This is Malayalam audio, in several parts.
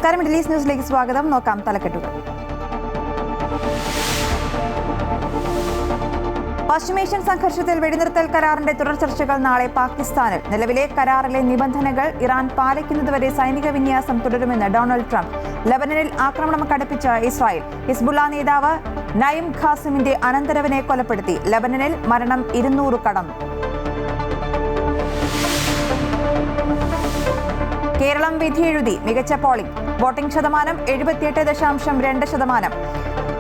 നമസ്കാരം, മിഡിൽ ഈസ്റ്റ് ന്യൂസിലേക്ക് സ്വാഗതം. നോക്കാം തലക്കെട്ടുകൾ. പശ്ചിമേഷ്യൻ സംഘർഷത്തിൽ വെടിനിർത്തൽ കരാറിന്റെ തുടർ ചർച്ചകൾ നാളെ പാകിസ്ഥാനിൽ. നിലവിലെ കരാറിലെ നിബന്ധനകൾ ഇറാൻ പാലിക്കുന്നതുവരെ സൈനിക വിന്യാസം തുടരുമെന്ന് ഡൊണാൾഡ് ട്രംപ്. ലബനനിൽ ആക്രമണം കടുപ്പിച്ച ഇസ്രായേൽ. ഹിസ്ബുള്ള നേതാവ് നയിം ഖാസിമിന്റെ അനന്തരവനെ കൊലപ്പെടുത്തി. ലബനനിൽ മരണം 200 കടന്നു. കേരളം വിധിയെഴുതി. മികച്ച പോളിംഗ്. വോട്ടിംഗ് ശതമാനം 78.2%.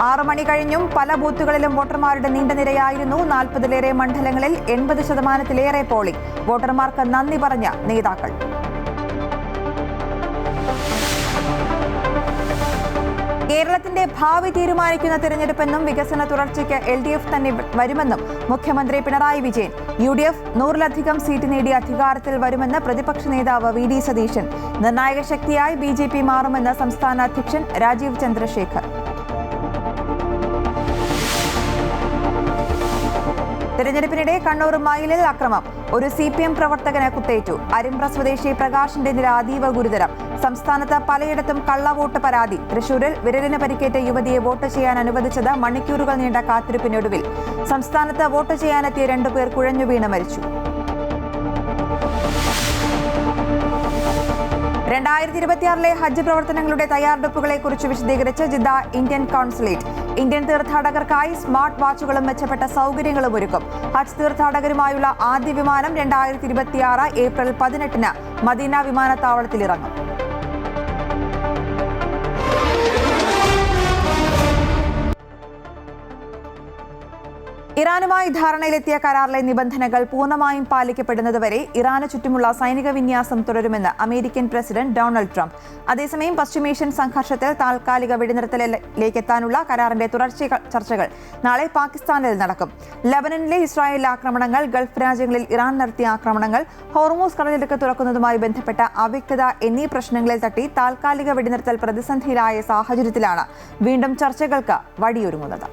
6 മണി കഴിഞ്ഞും പല ബൂത്തുകളിലും വോട്ടർമാരുടെ നീണ്ട നിരയായിരുന്നു. 40-ലേറെ മണ്ഡലങ്ങളിൽ 80%-ലേറെ പോളിംഗ്. വോട്ടർമാർക്ക് നന്ദി പറഞ്ഞ നേതാക്കൾ. കേരളത്തിന്റെ ഭാവി തീരുമാനിക്കുന്ന തിരഞ്ഞെടുപ്പെന്നും വികസന തുടർച്ചയ്ക്ക് LDF തന്നെ വരുമെന്നും മുഖ്യമന്ത്രി പിണറായി വിജയൻ. UDF 100-ലധികം സീറ്റ് നേടി അധികാരത്തിൽ വരുമെന്ന് പ്രതിപക്ഷ നേതാവ് VD സതീശൻ. നിർണായക ശക്തിയായി BJP മാറുമെന്ന് സംസ്ഥാന അധ്യക്ഷൻ രാജീവ് ചന്ദ്രശേഖർ. തെരഞ്ഞെടുപ്പിനിടെ കണ്ണൂർ മയിലിൽ അക്രമം. ഒരു CPM പ്രവർത്തകന് കുത്തേറ്റു. അരിമ്പ്ര സ്വദേശി പ്രകാശിന്റെ നില അതീവ ഗുരുതരം. സംസ്ഥാനത്ത് പലയിടത്തും കള്ളവോട്ട് പരാതി. തൃശൂരിൽ വിരലിന് പരിക്കേറ്റ യുവതിയെ വോട്ട് ചെയ്യാൻ അനുവദിച്ചത് മണിക്കൂറുകൾ നീണ്ട കാത്തിരിപ്പിനൊടുവിൽ. സംസ്ഥാനത്ത് വോട്ട് ചെയ്യാനെത്തിയ 2 പേർ കുഴഞ്ഞു വീണ് മരിച്ചു. 2026-ലെ ഹജ്ജ് പ്രവർത്തനങ്ങളുടെ തയ്യാറെടുപ്പുകളെക്കുറിച്ച് വിശദീകരിച്ച് ജിദ്ദ ഇന്ത്യൻ കോൺസുലേറ്റ്. ഇന്ത്യൻ തീർത്ഥാടകർക്കായി സ്മാർട്ട് വാച്ചുകളും മെച്ചപ്പെട്ട സൗകര്യങ്ങളും ഒരുക്കും. ഹജ്ജ് തീർത്ഥാടകരുമായുള്ള ആദ്യ വിമാനം 2026 ഏപ്രിൽ 18-ന് മദീന വിമാനത്താവളത്തിലിറങ്ങും. ഇറാനുമായി ധാരണയിലെത്തിയ കരാറിലെ നിബന്ധനകൾ പൂർണ്ണമായും പാലിക്കപ്പെടുന്നതുവരെ ഇറാന് ചുറ്റുമുള്ള സൈനിക വിന്യാസം തുടരുമെന്ന് അമേരിക്കൻ പ്രസിഡന്റ് ഡൊണാൾഡ് ട്രംപ്. അതേസമയം പശ്ചിമേഷ്യൻ സംഘർഷത്തിൽ താൽക്കാലിക വെടിനിർത്തലിലേക്കെത്താനുള്ള കരാറിന്റെ തുടർ ചർച്ചകൾ നാളെ പാകിസ്ഥാനിൽ നടക്കും. ലബനനിലെ ഇസ്രായേൽ ആക്രമണങ്ങൾ, ഗൾഫ് രാജ്യങ്ങളിൽ ഇറാൻ നടത്തിയ ആക്രമണങ്ങൾ, ഹോർമൂസ് കടലിടുക്ക് തുറക്കുന്നതുമായി ബന്ധപ്പെട്ട അവ്യക്തത എന്നീ പ്രശ്നങ്ങളിൽ തട്ടി താൽക്കാലിക വെടിനിർത്തൽ പ്രതിസന്ധിയിലായ സാഹചര്യത്തിലാണ് വീണ്ടും ചർച്ചകൾക്ക് വഴിയൊരുങ്ങുന്നത്.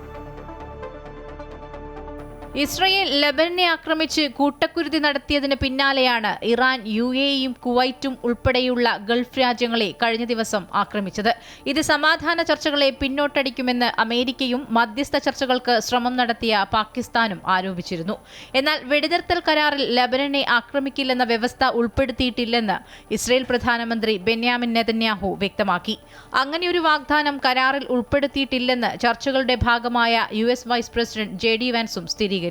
ഇസ്രയേൽ ലബനനെ ആക്രമിച്ച് കൂട്ടക്കുരുതി നടത്തിയതിന് പിന്നാലെയാണ് ഇറാൻ UAEയും കുവൈറ്റും ഉൾപ്പെടെയുള്ള ഗൾഫ് രാജ്യങ്ങളെ കഴിഞ്ഞ ദിവസം ആക്രമിച്ചത്. ഇത് സമാധാന ചർച്ചകളെ പിന്നോട്ടടിക്കുമെന്ന് അമേരിക്കയും മധ്യസ്ഥ ചർച്ചകൾക്ക് ശ്രമം നടത്തിയ പാകിസ്ഥാനും ആരോപിച്ചിരുന്നു. എന്നാൽ വെടിനിർത്തൽ കരാറിൽ ലബനനെ ആക്രമിക്കില്ലെന്ന വ്യവസ്ഥ ഉൾപ്പെടുത്തിയിട്ടില്ലെന്ന് ഇസ്രയേൽ പ്രധാനമന്ത്രി ബെന്യാമിൻ നെതന്യാഹു വ്യക്തമാക്കി. അങ്ങനെയൊരു വാഗ്ദാനം കരാറിൽ ഉൾപ്പെടുത്തിയിട്ടില്ലെന്ന് ചർച്ചകളുടെ ഭാഗമായ US വൈസ് പ്രസിഡന്റ് JD വാൻസും സ്ഥിരീകരിച്ചു.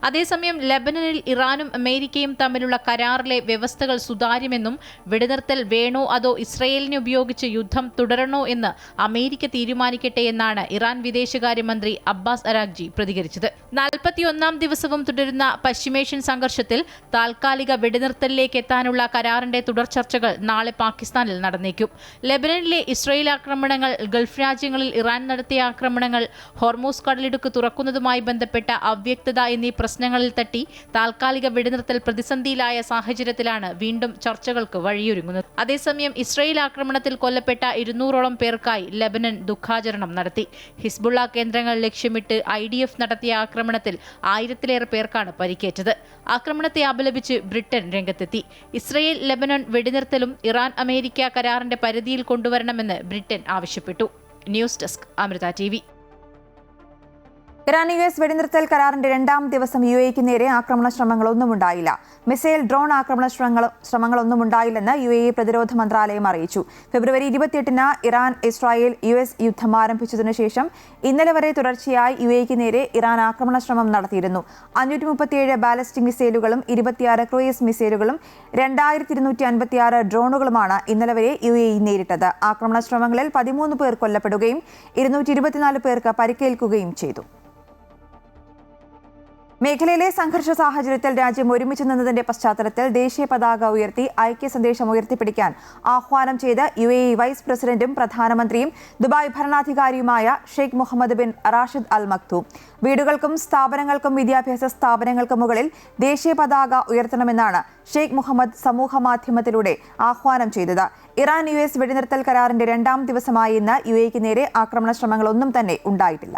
അതേസമയം ലബനനിൽ ഇറാനും അമേരിക്കയും തമ്മിലുള്ള കരാറിലെ വ്യവസ്ഥകൾ സുതാര്യമെന്നും വെടിനിർത്തൽ വേണോ അതോ ഇസ്രയേലിനെ ഉപയോഗിച്ച് യുദ്ധം തുടരണോ എന്ന് അമേരിക്ക തീരുമാനിക്കട്ടെ എന്നാണ് ഇറാൻ വിദേശകാര്യമന്ത്രി അബ്ബാസ് അരാഗ്ചി പ്രതികരിച്ചത്. 41-ാം ദിവസവും തുടരുന്ന പശ്ചിമേഷ്യൻ സംഘർഷത്തിൽ താൽക്കാലിക വെടിനിർത്തലിലേക്ക് എത്താനുള്ള കരാറിന്റെ തുടർ ചർച്ചകൾ നാളെ പാകിസ്ഥാനിൽ നടന്നേക്കും. ലബനനിലെ ഇസ്രയേൽ ആക്രമണങ്ങൾ, ഗൾഫ് രാജ്യങ്ങളിൽ ഇറാൻ നടത്തിയ ആക്രമണങ്ങൾ, ഹോർമൂസ് കടലിടുക്ക് തുറക്കുന്നതുമായി ബന്ധപ്പെട്ട അവ്യക്തത എന്നീ പ്രശ്നങ്ങളിൽ തട്ടി താൽക്കാലിക വെടിനിർത്തൽ പ്രതിസന്ധിയിലായ സാഹചര്യത്തിലാണ് വീണ്ടും ചർച്ചകൾക്ക് വഴിയൊരുങ്ങുന്നത്. അതേസമയം ഇസ്രയേൽ ആക്രമണത്തിൽ കൊല്ലപ്പെട്ട 200-ഓളം പേർക്കായി ലബനൻ ദുഃഖാചരണം നടത്തി. ഹിസ്ബുള്ള കേന്ദ്രങ്ങൾ ലക്ഷ്യമിട്ട് IDF നടത്തിയ ആക്രമണത്തിൽ 1000-ലേറെ പേർക്കാണ് പരിക്കേറ്റത്. ആക്രമണത്തെ അപലപിച്ച് ബ്രിട്ടൻ രംഗത്തെത്തി. ഇസ്രയേൽ ലബനൻ വെടിനിർത്തലും ഇറാൻ അമേരിക്ക കരാറിന്റെ പരിധിയിൽ കൊണ്ടുവരണമെന്ന് ബ്രിട്ടൻ ആവശ്യപ്പെട്ടു. News desk Amrita TV. Iran US വെടിനിർത്തൽ കരാറിന്റെ 2-ാം ദിവസം UAEക്ക് നേരെ ആക്രമണ ശ്രമങ്ങളൊന്നും ഉണ്ടായില്ല. മിസൈൽ, ഡ്രോൺ ആക്രമണ ശ്രമങ്ങളൊന്നും ഉണ്ടായില്ലെന്ന് UAE പ്രതിരോധ മന്ത്രാലയം അറിയിച്ചു. ഫെബ്രുവരി 28-ന് ഇറാൻ ഇസ്രായേൽ US യുദ്ധം ആരംഭിച്ചതിനു ശേഷം ഇന്നലെ വരെ തുടർച്ചയായി UAEക്ക് നേരെ ഇറാൻ ആക്രമണ ശ്രമം നടത്തിയിരുന്നു. 537 ബാലിസ്റ്റിക് മിസൈലുകളും 26 ക്രൂയിസ് മിസൈലുകളും 2256 ഡ്രോണുകളുമാണ് ഇന്നലെ വരെ UAE നേരിട്ടത്. ആക്രമണ ശ്രമങ്ങളിൽ 13 പേർ കൊല്ലപ്പെടുകയും 224 പേർക്ക് പരിക്കേൽക്കുകയും ചെയ്തു. മേഖലയിലെ സംഘർഷ സാഹചര്യത്തിൽ രാജ്യം ഒരുമിച്ച് നിന്നതിന്റെ പശ്ചാത്തലത്തിൽ ദേശീയ പതാക ഉയർത്തി ഐക്യ സന്ദേശം ഉയർത്തിപ്പിടിക്കാൻ ആഹ്വാനം ചെയ്ത് UAE വൈസ് പ്രസിഡന്റും പ്രധാനമന്ത്രിയും ദുബായ് ഭരണാധികാരിയുമായ Sheikh Mohammed bin Rashid Al Maktoum. വീടുകൾക്കും സ്ഥാപനങ്ങൾക്കും വിദ്യാഭ്യാസ സ്ഥാപനങ്ങൾക്കും മുകളിൽ ദേശീയ പതാക ഉയർത്തണമെന്നാണ് ഷെയ്ഖ് മുഹമ്മദ് സമൂഹ മാധ്യമത്തിലൂടെ ആഹ്വാനം ചെയ്തത്. ഇറാൻ US വെടിനിർത്തൽ കരാറിന്റെ 2-ാം ദിവസമായ ഇന്ന് UAEക്ക് നേരെ ആക്രമണ ശ്രമങ്ങളൊന്നും തന്നെ ഉണ്ടായിട്ടില്ല.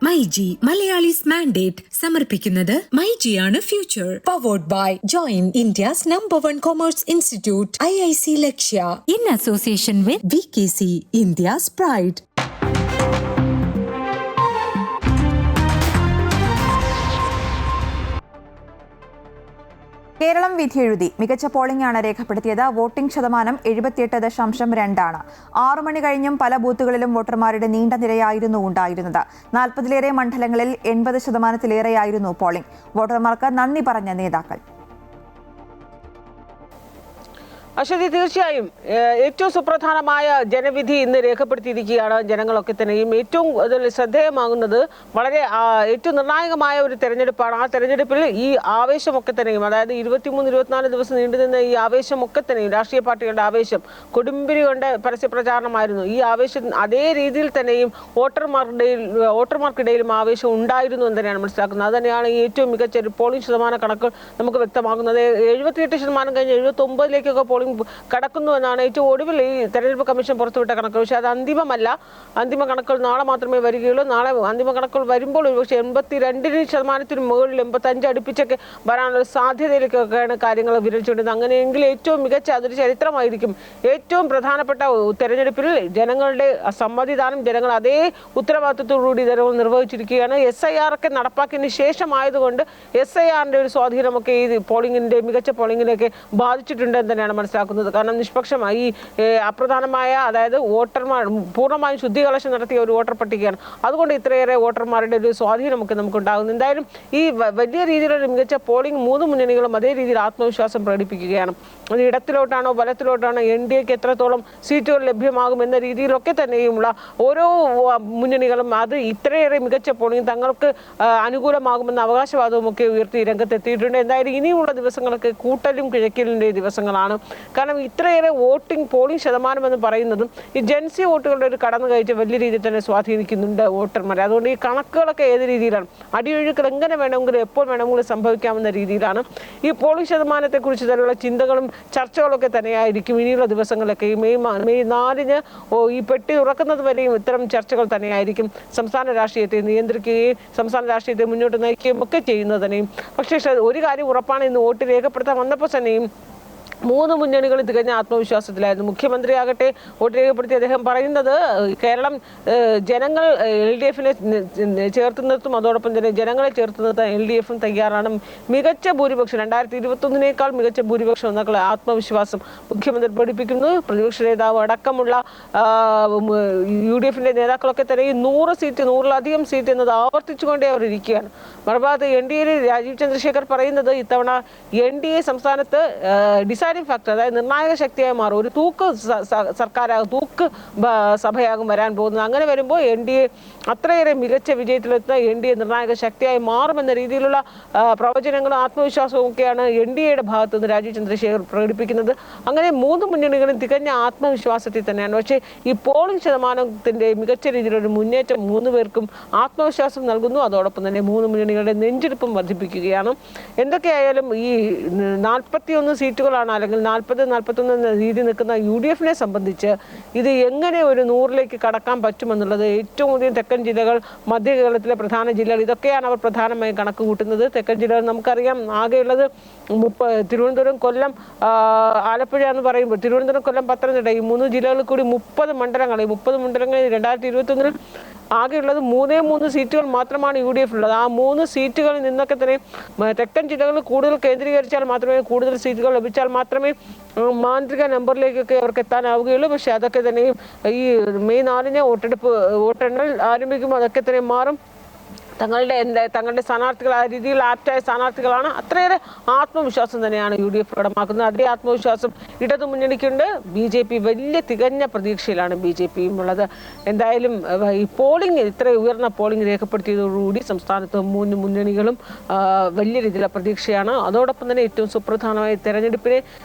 മൈജി മലയാളീസ് മാൻഡേറ്റ് സമർപ്പിക്കുന്നത് മൈജിയാണ് future. Powered by join India's #1 commerce institute IIC Lakshya in association with VKC India's pride. Keralam വിധിയെഴുതി മികച്ച പോളിംഗ് ആണ് രേഖപ്പെടുത്തിയത്. വോട്ടിംഗ് ശതമാനം 78.2 6 മണി കഴിഞ്ഞും പല ബൂത്തുകളിലും വോട്ടർമാരുടെ നീണ്ട നിരയായിരുന്നു ഉണ്ടായിരുന്നത്. 40-ലേറെ മണ്ഡലങ്ങളിൽ 80%-ലേറെയായിരുന്നു പോളിംഗ്. വോട്ടർമാർക്ക് നന്ദി പറഞ്ഞ നേതാക്കൾ. അശ്വതി, തീർച്ചയായും ഏറ്റവും സുപ്രധാനമായ ജനവിധി ഇന്ന് രേഖപ്പെടുത്തിയിരിക്കുകയാണ് ജനങ്ങളൊക്കെ തന്നെയും. ഏറ്റവും അതിൽ ശ്രദ്ധേയമാകുന്നത് വളരെ ഏറ്റവും നിർണായകമായ ഒരു തെരഞ്ഞെടുപ്പാണ്. ആ തെരഞ്ഞെടുപ്പിൽ ഈ ആവേശമൊക്കെ തന്നെയും, അതായത് 23-24 ദിവസം നീണ്ടുനിന്ന ഈ ആവേശമൊക്കെ തന്നെയും, രാഷ്ട്രീയ പാർട്ടികളുടെ ആവേശം കൊടുമ്പിരി കൊണ്ട് പരസ്യപ്രചാരണമായിരുന്നു. ഈ ആവേശം അതേ രീതിയിൽ തന്നെയും വോട്ടർമാർക്കിടയിലും ആവേശം ഉണ്ടായിരുന്നു എന്ന് തന്നെയാണ് മനസ്സിലാക്കുന്നത്. അത് തന്നെയാണ് ഈ ഏറ്റവും മികച്ച ഒരു പോളിംഗ് ശതമാന കണക്കുകൾ നമുക്ക് വ്യക്തമാക്കുന്നത്. 78% കഴിഞ്ഞ് 79-ലേക്കൊക്കെ പോളിംഗ് കടക്കുന്നു എന്നാണ് ഏറ്റവും ഒടുവിൽ ഈ തെരഞ്ഞെടുപ്പ് കമ്മീഷൻ പുറത്തുവിട്ട കണക്കുകൾ. പക്ഷേ അത് അന്തിമമല്ല. അന്തിമ കണക്കുകൾ നാളെ മാത്രമേ വരികയുള്ളൂ. നാളെ അന്തിമ കണക്കുകൾ വരുമ്പോൾ ഒരുപക്ഷെ 82% മുകളിൽ 85 അടുപ്പിച്ചൊക്കെ വരാനുള്ള സാധ്യതയിലേക്കൊക്കെയാണ് കാര്യങ്ങൾ വിരലിച്ചുകൊണ്ടിരുന്നത്. അങ്ങനെയെങ്കിൽ ഏറ്റവും മികച്ച അതൊരു ചരിത്രമായിരിക്കും. ഏറ്റവും പ്രധാനപ്പെട്ട തെരഞ്ഞെടുപ്പിൽ ജനങ്ങളുടെ സമ്മതിദാനം, ജനങ്ങൾ അതേ ഉത്തരവാദിത്വത്തോടുകൂടി ജനങ്ങൾ നിർവഹിച്ചിരിക്കുകയാണ്. SIR ഒക്കെ നടപ്പാക്കിയതിന് ശേഷമായതുകൊണ്ട് SIRന്റെ ഒരു സ്വാധീനമൊക്കെ ഈ പോളിംഗിന്റെ മികച്ച പോളിംഗിലേക്ക് ബാധിച്ചിട്ടുണ്ടെന്ന് തന്നെയാണ് മനസ്സിലാക്കുന്നത്. കാരണം നിഷ്പക്ഷമായി അപ്രധാനമായ, അതായത് വോട്ടർമാർ പൂർണ്ണമായും ശുദ്ധീകരണം നടത്തിയ ഒരു വോട്ടർ പട്ടികയാണ്. അതുകൊണ്ട് ഇത്രയേറെ വോട്ടർമാരുടെ ഒരു സ്വാധീനമൊക്കെ നമുക്കുണ്ടാകുന്നു. എന്തായാലും ഈ വലിയ രീതിയിലുള്ള മികച്ച പോളിംഗ് 3 മുന്നണികളും അതേ രീതിയിൽ ആത്മവിശ്വാസം പ്രകടിപ്പിക്കുകയാണ്. അത് ഇടത്തിലോട്ടാണോ വലത്തിലോട്ടാണോ, NDAക്ക് എത്രത്തോളം സീറ്റുകൾ ലഭ്യമാകുമെന്ന രീതിയിലൊക്കെ തന്നെയുമുള്ള ഓരോ മുന്നണികളും അത് ഇത്രയേറെ മികച്ച പോളിംഗ് തങ്ങൾക്ക് അനുകൂലമാകുമെന്ന അവകാശവാദവും ഒക്കെ ഉയർത്തി രംഗത്തെത്തിയിട്ടുണ്ട്. എന്തായാലും ഇനിയുള്ള ദിവസങ്ങളൊക്കെ കൂട്ടലും കിഴക്കലിൻ്റെ ദിവസങ്ങളാണ്. കാരണം ഇത്രയേറെ പോളിംഗ് ശതമാനം എന്ന് പറയുന്നതും ഈ ജൻസി വോട്ടുകളുടെ ഒരു കടന്നുകയറ്റം വലിയ രീതിയിൽ തന്നെ സ്വാധീനിക്കുന്നുണ്ട് വോട്ടർമാരെ. അതുകൊണ്ട് ഈ കണക്കുകളൊക്കെ ഏത് രീതിയിലാണ്, അടിയൊഴുക്കൾ എങ്ങനെ വേണമെങ്കിലും എപ്പോൾ വേണമെങ്കിലും സംഭവിക്കാവുന്ന രീതിയിലാണ്. ഈ പോളിംഗ് ശതമാനത്തെക്കുറിച്ച് തന്നെയുള്ള ചിന്തകളും ചർച്ചകളൊക്കെ തന്നെയായിരിക്കും ഇനിയുള്ള ദിവസങ്ങളിലൊക്കെ. ഈ മെയ് 4-ന് ഈ പെട്ടി തുറക്കുന്നത് വരെയും ഇത്തരം ചർച്ചകൾ തന്നെയായിരിക്കും. സംസ്ഥാന രാഷ്ട്രീയത്തെ നിയന്ത്രിക്കുകയും സംസ്ഥാന രാഷ്ട്രീയത്തെ മുന്നോട്ട് നയിക്കുകയും ഒക്കെ ചെയ്യുന്നത് തന്നെയും. പക്ഷേ ഒരു കാര്യം ഉറപ്പാണ്, ഇന്ന് വോട്ട് രേഖപ്പെടുത്താൻ വന്നപ്പോൾ തന്നെയും 3 മുന്നണികളും തികഞ്ഞ ആത്മവിശ്വാസത്തിലായിരുന്നു. മുഖ്യമന്ത്രിയാകട്ടെ വോട്ട് രേഖപ്പെടുത്തി അദ്ദേഹം പറയുന്നത് കേരളം ജനങ്ങൾ LDFനെ ചേർത്ത് നിർത്തും, അതോടൊപ്പം തന്നെ ജനങ്ങളെ ചേർത്ത് നിർത്താൻ LDFും തയ്യാറാണ്. മികച്ച ഭൂരിപക്ഷം 2021-നേക്കാൾ മികച്ച ഭൂരിപക്ഷം എന്നൊക്കെ ആത്മവിശ്വാസം മുഖ്യമന്ത്രി പഠിപ്പിക്കുന്നു. പ്രതിപക്ഷ നേതാവ് അടക്കമുള്ള UDFിന്റെ നേതാക്കളൊക്കെ തന്നെ ഈ 100 സീറ്റ് 100-ലധികം സീറ്റ് എന്നത് ആവർത്തിച്ചുകൊണ്ടേ അവർ ഇരിക്കുകയാണ്. മറുഭാഗത്ത് NDAയിൽ രാജീവ് ചന്ദ്രശേഖർ പറയുന്നത് ഇത്തവണ NDA സംസ്ഥാനത്ത് ഡിസൈഡിംഗ് ഫാക്ടർ, അതായത് നിർണായക ശക്തിയായി മാറും. ഒരു തൂക്ക് സർക്കാരാകും, തൂക്ക് സഭയാകും വരാൻ പോകുന്നത്. അങ്ങനെ വരുമ്പോൾ NDA അത്രയേറെ മികച്ച വിജയത്തിലെത്തുന്ന NDA നിർണായക ശക്തിയായി മാറുമെന്ന രീതിയിലുള്ള പ്രവചനങ്ങളും ആത്മവിശ്വാസവും ഒക്കെയാണ് NDAയുടെ ഭാഗത്തു നിന്ന് രാജീവ് ചന്ദ്രശേഖർ പ്രകടിപ്പിക്കുന്നത്. അങ്ങനെ 3 മുന്നണികളും തികഞ്ഞ ആത്മവിശ്വാസത്തിൽ തന്നെയാണ്. പക്ഷേ ഈ പോളിംഗ് ശതമാനത്തിന്റെ മികച്ച രീതിയിലൊരു മുന്നേറ്റം 3 പേർക്കും ആത്മവിശ്വാസം നൽകുന്നു. അതോടൊപ്പം തന്നെ 3 മുന്നണികളുടെ നെഞ്ചെടുപ്പും വർദ്ധിപ്പിക്കുകയാണ്. എന്തൊക്കെയായാലും ഈ 41 സീറ്റുകളാണ്, അല്ലെങ്കിൽ 40-41 എന്ന രീതി നിൽക്കുന്ന UDFനെ സംബന്ധിച്ച് ഇത് എങ്ങനെ ഒരു 100-ലേക്ക് കടക്കാൻ പറ്റുമെന്നുള്ളത് ഏറ്റവും അധികം തെക്കൻ ജില്ലകൾ, മധ്യ കേരളത്തിലെ പ്രധാന ജില്ലകൾ, ഇതൊക്കെയാണ് അവർ പ്രധാനമായും കണക്ക് കൂട്ടുന്നത്. തെക്കൻ ജില്ലകൾ നമുക്കറിയാം, ആകെയുള്ളത് തിരുവനന്തപുരം, കൊല്ലം, ആലപ്പുഴ എന്ന് പറയുമ്പോൾ തിരുവനന്തപുരം, കൊല്ലം, പത്തനംതിട്ട ഈ 3 ജില്ലകളിൽ കൂടി 30 മണ്ഡലങ്ങൾ. ഈ 30 മണ്ഡലങ്ങളിൽ 2021 ആകെയുള്ളത് 3 സീറ്റുകൾ മാത്രമാണ് UDF ഉള്ളത്. ആ 3 സീറ്റുകളിൽ നിന്നൊക്കെ തന്നെ തെക്കൻ ജില്ലകളിൽ കൂടുതൽ കേന്ദ്രീകരിച്ചാൽ മാത്രമേ, കൂടുതൽ സീറ്റുകൾ ലഭിച്ചാൽ മാത്രമേ മാന്ത്രിക നമ്പറിലേക്കൊക്കെ അവർക്ക് എത്താനാവുകയുള്ളൂ. പക്ഷേ അതൊക്കെ തന്നെയും ഈ മെയ് 4-ന് വോട്ടെണ്ണൽ ആരംഭിക്കുമ്പോൾ അതൊക്കെ തന്നെ മാറും. തങ്ങളുടെ സ്ഥാനാർത്ഥികൾ ആ രീതിയിൽ ആപ്റ്റായ സ്ഥാനാർത്ഥികളാണ്. അത്രയേറെ ആത്മവിശ്വാസം തന്നെയാണ് UDF പ്രകടമാക്കുന്നത്. അതേ ആത്മവിശ്വാസം ഇടതു മുന്നണിക്കുണ്ട്. BJP വലിയ തികഞ്ഞ പ്രതീക്ഷയിലാണ് BJPയും ഉള്ളത്. എന്തായാലും ഈ പോളിംഗ്, ഇത്ര ഉയർന്ന പോളിംഗ് രേഖപ്പെടുത്തിയതോടുകൂടി സംസ്ഥാനത്ത് 3 മുന്നണികളും വലിയ രീതിയിലുള്ള പ്രതീക്ഷയാണ്. അതോടൊപ്പം തന്നെ ഏറ്റവും സുപ്രധാനമായ തെരഞ്ഞെടുപ്പിനെ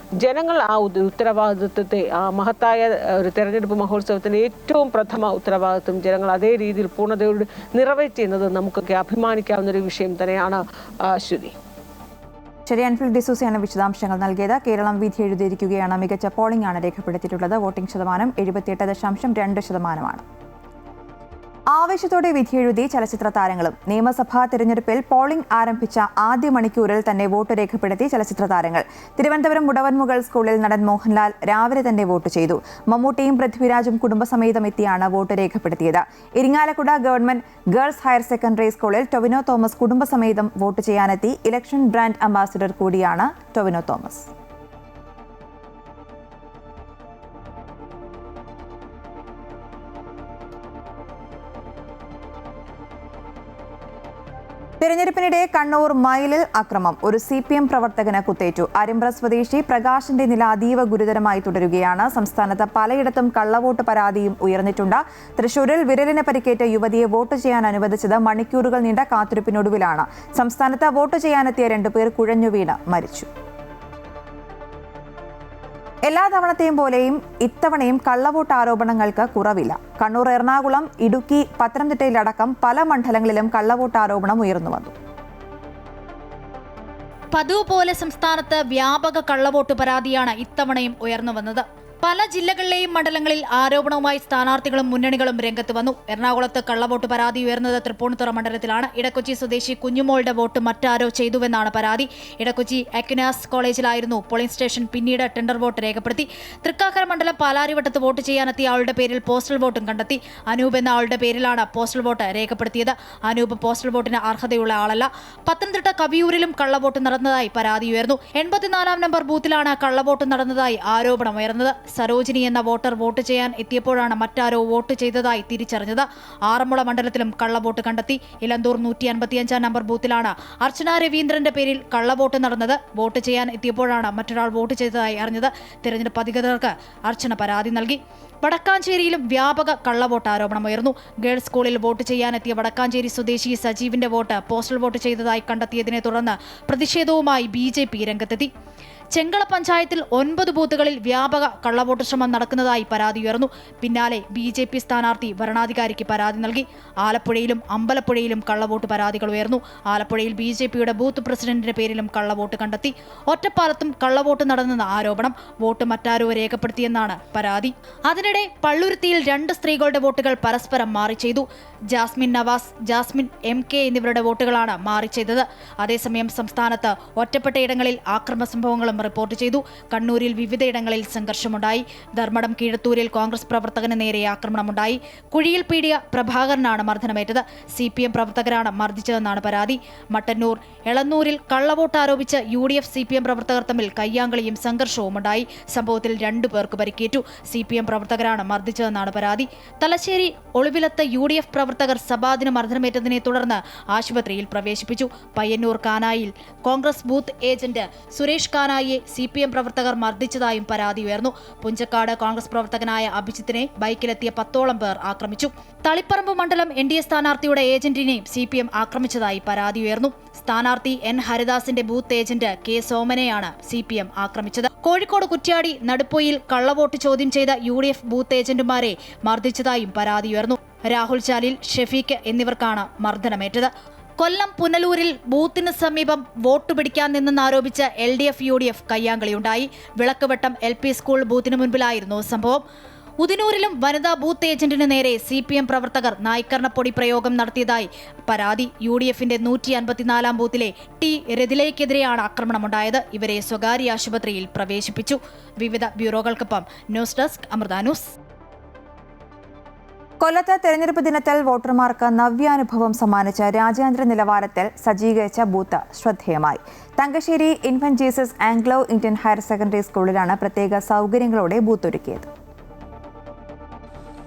ജനങ്ങൾ ആ ഉത്തരവാദിത്വത്തെ, ആ മഹത്തായ ഒരു തെരഞ്ഞെടുപ്പ് മഹോത്സവത്തിന്റെ ഏറ്റവും പ്രഥമ ഉത്തരവാദിത്വം ജനങ്ങൾ അതേ രീതിയിൽ പൂർണ്ണതയോട് നിറവേറ്റുന്നത് നമുക്ക് അഭിമാനിക്കാവുന്ന ഒരു വിഷയം തന്നെയാണ്. ശ്രുതി. ശരി, അൻഫിൽ ഡിസൂസയാണ് വിശദാംശങ്ങൾ നൽകിയത്. കേരളം വിധി എഴുതിയിരിക്കുകയാണ്. മികച്ച പോളിംഗ് ആണ് രേഖപ്പെടുത്തിയിട്ടുള്ളത്. വോട്ടിംഗ് ശതമാനം 78.2%. ആവേശത്തോടെ വിധിയെഴുതി ചലച്ചിത്ര താരങ്ങളും. നിയമസഭാ തിരഞ്ഞെടുപ്പിൽ പോളിംഗ് ആരംഭിച്ച ആദ്യ മണിക്കൂറിൽ തന്നെ വോട്ട് രേഖപ്പെടുത്തി ചലച്ചിത്ര താരങ്ങൾ. തിരുവനന്തപുരം മുടവൻമുകൾ സ്കൂളിൽ നടൻ മോഹൻലാൽ രാവിലെ തന്നെ വോട്ട് ചെയ്തു. മമ്മൂട്ടിയും പൃഥ്വിരാജും കുടുംബസമേതം എത്തിയാണ് വോട്ട് രേഖപ്പെടുത്തിയത്. Irinjalakuda government girls higher secondary സ്കൂളിൽ ടൊവിനോ തോമസ് കുടുംബസമേതം വോട്ട് ചെയ്യാനെത്തി. ഇലക്ഷൻ ബ്രാൻഡ് അംബാസിഡർ കൂടിയാണ് ടൊവിനോ തോമസ്. തെരഞ്ഞെടുപ്പിനിടെ കണ്ണൂർ മയിലിൽ അക്രമം. ഒരു CPM പ്രവർത്തകന് കുത്തേറ്റു. അരിമ്പ്ര സ്വദേശി പ്രകാശിന്റെ നില അതീവ ഗുരുതരമായി തുടരുകയാണ്. സംസ്ഥാനത്ത് പലയിടത്തും കള്ളവോട്ട് പരാതിയും ഉയർന്നിട്ടുണ്ട്. തൃശൂരിൽ വിരലിന് പരിക്കേറ്റ യുവതിയെ വോട്ട് ചെയ്യാൻ അനുവദിച്ചത് മണിക്കൂറുകൾ നീണ്ട കാത്തിരിപ്പിനൊടുവിലാണ്. സംസ്ഥാനത്ത് വോട്ട് ചെയ്യാനെത്തിയ 2 പേർ കുഴഞ്ഞു വീണ് മരിച്ചു. എല്ലാ തവണത്തെയും പോലെയും ഇത്തവണയും കള്ളവോട്ട് ആരോപണങ്ങൾക്ക് കുറവില്ല. കണ്ണൂർ, എറണാകുളം, ഇടുക്കി, പത്തനംതിട്ടയിലടക്കം പല മണ്ഡലങ്ങളിലും കള്ളവോട്ട് ആരോപണം ഉയർന്നു വന്നു. പതിവ് പോലെ സംസ്ഥാനത്ത് വ്യാപക കള്ളവോട്ട് പരാതിയാണ് ഇത്തവണയും ഉയർന്നു വന്നത്. പല ജില്ലകളിലെയും മണ്ഡലങ്ങളിൽ ആരോപണവുമായി സ്ഥാനാർത്ഥികളും മുന്നണികളും രംഗത്ത് വന്നു. എറണാകുളത്ത് കള്ളവോട്ട് പരാതി ഉയർന്നത് തൃപ്പൂണിത്തുറ മണ്ഡലത്തിലാണ്. ഇടക്കൊച്ചി സ്വദേശി കുഞ്ഞുമോളുടെ വോട്ട് മറ്റാരോ ചെയ്തുവെന്നാണ് പരാതി. ഇടക്കൊച്ചി അക്വിനാസ് കോളേജിലായിരുന്നു പോളിംഗ് സ്റ്റേഷൻ. പിന്നീട് ടെൻഡർ വോട്ട് രേഖപ്പെടുത്തി. തൃക്കാക്കര മണ്ഡലം പാലാരിവട്ടത്ത് വോട്ട് ചെയ്യാനെത്തിയ ആളുടെ പേരിൽ പോസ്റ്റൽ വോട്ടും കണ്ടെത്തി. അനൂപ് എന്ന ആളുടെ പേരിലാണ് പോസ്റ്റൽ വോട്ട് രേഖപ്പെടുത്തിയത്. അനൂപ് പോസ്റ്റൽ വോട്ടിന് അർഹതയുള്ള ആളല്ല. പത്തനംതിട്ട കവിയൂരിലും കള്ളവോട്ട് നടന്നതായി പരാതി ഉയർന്നു. 84-ാം നമ്പർ ബൂത്തിലാണ് കള്ളവോട്ട് നടന്നതായി ആരോപണം ഉയർന്നത്. സരോജിനി എന്ന വോട്ടർ വോട്ട് ചെയ്യാൻ എത്തിയപ്പോഴാണ് മറ്റാരോ വോട്ട് ചെയ്തതായി തിരിച്ചറിഞ്ഞത്. ആറന്മുള മണ്ഡലത്തിലും കള്ളവോട്ട് കണ്ടെത്തി. ഇലന്തൂർ 155-ാം നമ്പർ ബൂത്തിലാണ് അർച്ചന രവീന്ദ്രന്റെ പേരിൽ കള്ളവോട്ട് നടന്നത്. വോട്ട് ചെയ്യാൻ എത്തിയപ്പോഴാണ് മറ്റൊരാൾ വോട്ട് ചെയ്തതായി അറിഞ്ഞത്. തിരഞ്ഞെടുപ്പ് അധികൃതർക്ക് അർച്ചന പരാതി നൽകി. വടക്കാഞ്ചേരിയിലും വ്യാപക കള്ളവോട്ട് ആരോപണം ഉയർന്നു. ഗേൾസ് സ്കൂളിൽ വോട്ട് ചെയ്യാനെത്തിയ വടക്കാഞ്ചേരി സ്വദേശി സജീവിന്റെ വോട്ട് പോസ്റ്റൽ വോട്ട് ചെയ്തതായി കണ്ടെത്തിയതിനെ തുടർന്ന് പ്രതിഷേധവുമായി BJP രംഗത്തെത്തി. ചെങ്കള പഞ്ചായത്തിൽ 9 ബൂത്തുകളിൽ വ്യാപക കള്ളവോട്ട് ശ്രമം നടക്കുന്നതായി പരാതി ഉയർന്നു. പിന്നാലെ BJP സ്ഥാനാർത്ഥി വരണാധികാരിക്ക് പരാതി നൽകി. ആലപ്പുഴയിലും അമ്പലപ്പുഴയിലും കള്ളവോട്ട് പരാതികൾ ഉയർന്നു. ആലപ്പുഴയിൽ BJPയുടെ ബൂത്ത് പ്രസിഡന്റിന്റെ പേരിലും കള്ളവോട്ട് കണ്ടെത്തി. ഒറ്റപ്പാലത്തും കള്ളവോട്ട് നടന്നെന്ന ആരോപണം. വോട്ട് മറ്റാരോ രേഖപ്പെടുത്തിയെന്നാണ് പരാതി. അതിനിടെ പള്ളുരുത്തിയിൽ 2 സ്ത്രീകളുടെ വോട്ടുകൾ പരസ്പരം മാറി ചെയ്തു. ജാസ്മിൻ നവാസ്, ജാസ്മിൻ MK എന്നിവരുടെ വോട്ടുകളാണ് മാറി ചെയ്തത്. അതേസമയം സംസ്ഥാനത്ത് ഒറ്റപ്പെട്ടയിടങ്ങളിൽ ആക്രമ സംഭവങ്ങളും റിപ്പോർട്ട് ചെയ്തു. കണ്ണൂരിൽ വിവിധയിടങ്ങളിൽ സംഘർഷമുണ്ടായി. ധർമ്മടം കീഴത്തൂരിൽ കോൺഗ്രസ് പ്രവർത്തകന് നേരെ ആക്രമണമുണ്ടായി. കുഴിയിൽ പീടിയ പ്രഭാകരനാണ് മർദ്ദനമേറ്റത്. CPM പ്രവർത്തകരാണ് മർദ്ദിച്ചതെന്നാണ് പരാതി. മട്ടന്നൂർ, എളന്നൂരിൽ കള്ളവോട്ട് ആരോപിച്ച് UDF CPM പ്രവർത്തകർ തമ്മിൽ കയ്യാങ്കളിയും സംഘർഷവുമുണ്ടായി. സംഭവത്തിൽ 2 പേർക്ക് പരിക്കേറ്റു. CPM പ്രവർത്തകരാണ് മർദ്ദിച്ചതെന്നാണ് പരാതി. തലശ്ശേരി ഒളിവിലത്ത് UDF പ്രവർത്തകർ സബാദിന് മർദ്ദനമേറ്റതിനെ തുടർന്ന് ആശുപത്രിയിൽ പ്രവേശിപ്പിച്ചു. പയ്യന്നൂർ കാനായിൽ Congress booth agent Suresh Kanayi CPM പ്രവർത്തകർ മർദ്ദിച്ചതായും പരാതി ഉയർന്നു. പുഞ്ചക്കാട് കോൺഗ്രസ് പ്രവർത്തകനായ അഭിജിത്തിനെ ബൈക്കിലെത്തിയ 10ഓളം പേർ ആക്രമിച്ചു. തളിപ്പറമ്പ് മണ്ഡലം NDA സ്ഥാനാർത്ഥിയുടെ ഏജന്റിനെയും CPM ആക്രമിച്ചതായി പരാതി ഉയർന്നു. സ്ഥാനാർത്ഥി N ഹരിദാസിന്റെ ബൂത്ത് ഏജന്റ് K സോമനെയാണ് CPM ആക്രമിച്ചത്. കോഴിക്കോട് കുറ്റ്യാടി നടുപ്പൊയിൽ കള്ളവോട്ട് ചോദ്യം ചെയ്ത UDF ബൂത്ത് ഏജന്റുമാരെ മർദ്ദിച്ചതായും പരാതി ഉയർന്നു. രാഹുൽ ചാലിൽ, ഷെഫീഖ് എന്നിവർക്കാണ് മർദ്ദനമേറ്റത്. കൊല്ലം പുനലൂരിൽ ബൂത്തിന് സമീപം വോട്ട് പിടിക്കാൻ നിന്നെന്നാരോപിച്ച് LDF UDF കയ്യാങ്കളിയുണ്ടായി. Vilakkuvattom LP school ബൂത്തിന് മുൻപിലായിരുന്നു സംഭവം. ഉദിനൂരിലും വനിതാ ബൂത്ത് ഏജന്റിന് നേരെ CPM പ്രവർത്തകർ നായ്ക്കർണപ്പൊടി പ്രയോഗം നടത്തിയതായി പരാതി. UDFന്റെ 154-ാം ബൂത്തിലെ T രതിലയ്ക്കെതിരെയാണ് ആക്രമണമുണ്ടായത്. ഇവരെ സ്വകാര്യ ആശുപത്രിയിൽ പ്രവേശിപ്പിച്ചു. വിവിധ ബ്യൂറോകൾക്കൊപ്പം ന്യൂസ് ഡെസ്ക് അമൃത ന്യൂസ്. കൊല്ലത്ത് തെരഞ്ഞെടുപ്പ് ദിനത്തിൽ വോട്ടർമാർക്ക് നവ്യാനുഭവം സമ്മാനിച്ച രാജ്യാന്തര നിലവാരത്തിൽ സജ്ജീകരിച്ച ബൂത്ത് ശ്രദ്ധേയമായി. Thangassery infant Jesus Anglo Indian higher secondary സ്കൂളിലാണ് പ്രത്യേക സൗകര്യങ്ങളോടെ ബൂത്ത് ഒരുക്കിയത്.